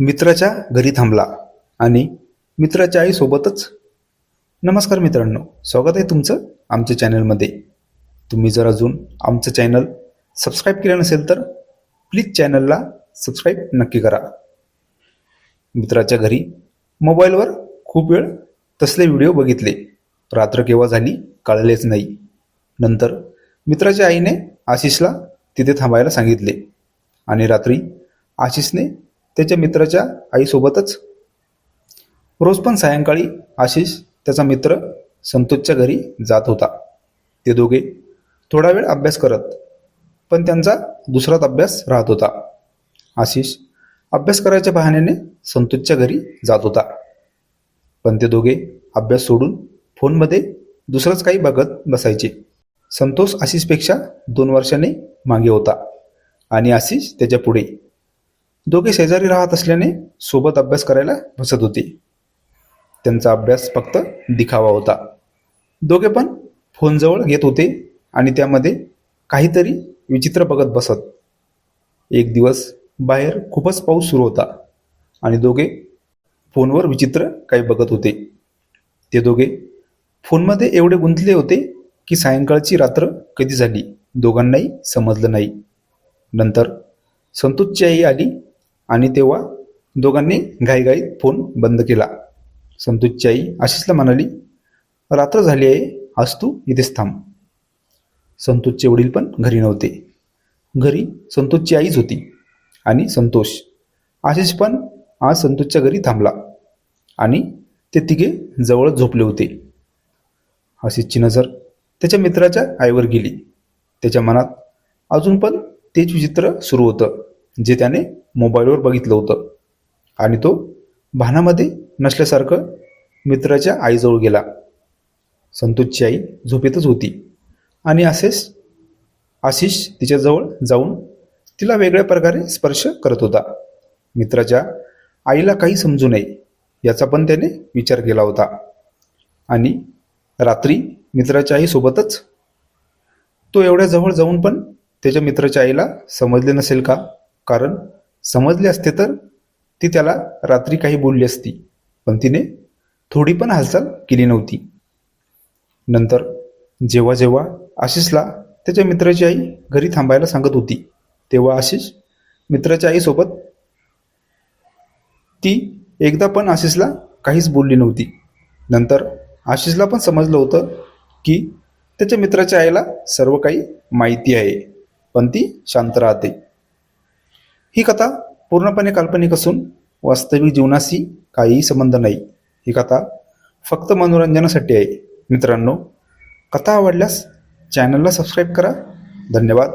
मित्राच्या घरी थांबला आणि मित्राच्या आईसोबतच. नमस्कार मित्रांनो, स्वागत आहे तुमचं आमच्या चॅनलमध्ये. तुम्ही जर अजून आमचं चॅनल सबस्क्राईब केलं नसेल तर प्लीज चॅनलला सबस्क्राईब नक्की करा. मित्राच्या घरी मोबाईलवर खूप वेळ तसले व्हिडिओ बघितले. रात्र केव्हा झाली कळलेच नाही. नंतर मित्राच्या आईने आशिषला तिथे थांबायला सांगितले आणि रात्री आशिषने त्याच्या मित्राच्या आईसोबतच. रोज पण सायंकाळी आशिष त्याचा मित्र संतोषच्या घरी जात होता. ते दोघे थोडा वेळ अभ्यास करत, पण त्यांचा दुसराच अभ्यास राहत होता. आशिष अभ्यास करायच्या बहाण्याने संतोषच्या घरी जात होता, पण ते दोघे अभ्यास सोडून फोनमध्ये दुसरंच काही बघत बसायचे. संतोष आशिषपेक्षा 2 वर्षांनी मागे होता आणि आशिष त्याच्या पुढे. दोघे शेजारी राहत असल्याने सोबत अभ्यास करायला बसत होते. त्यांचा अभ्यास फक्त दिखावा होता. दोघे पण फोन जवळ घेत होते आणि त्यामध्ये काहीतरी विचित्र बघत बसत. एक दिवस बाहेर खूपच पाऊस सुरू होता आणि दोघे फोनवर विचित्र काही बघत होते. ते दोघे फोनमध्ये एवढे गुंतले होते की सायंकाळची रात्र कधी झाली दोघांनाही समजलं नाही. नंतर संतोषची आई आली आणि तेव्हा दोघांनी घाईघाईत फोन बंद केला. संतोषची आई आशिषला म्हणाली, रात्र झाली आहे, आज तू इथेच थांब. संतोषचे वडील पण घरी नव्हते. घरी संतोषची आईच होती आणि संतोष. आशिष पण आज संतोषच्या घरी थांबला आणि ते तिघे जवळ झोपले होते. आशिषची नजर त्याच्या मित्राच्या आईवर गेली. त्याच्या मनात अजून पण तेच विचित्र सुरू होतं जे त्याने मोबाईलवर बघितलं होतं आणि तो भानामध्ये नसल्यासारखं मित्राच्या आईजवळ गेला. संतोषची आई झोपेतच होती आणि आशिष तिच्याजवळ जाऊन तिला वेगळ्या प्रकारे स्पर्श करत होता. मित्राच्या आईला काही समजू नये याचा पण त्याने विचार केला होता आणि रात्री मित्राच्या आईसोबतच. तो एवढ्या जवळ जाऊन पण त्याच्या मित्राच्या आईला समजले नसेल का? कारण समजले असते तर ती त्याला रात्री काही बोलली असती, पण तिने थोडी पण हालचाल केली नव्हती. नंतर जेव्हा जेव्हा आशिषला त्याच्या मित्राची आई घरी थांबायला सांगत होती तेव्हा आशिष मित्राच्या आईसोबत. ती एकदा पण आशिषला काहीच बोलली नव्हती. नंतर आशिषला पण समजलं होतं की त्याच्या मित्राच्या आईला सर्व काही माहिती आहे, पण ती शांत राहते. ही कथा पूर्णपणे काल्पनिक असून वास्तविक जीवनाशी काहीही संबंध नाही. ही कथा फक्त मनोरंजनासाठी आहे. मित्रांनो, कथा आवडल्यास चॅनलला सबस्क्राईब करा. धन्यवाद.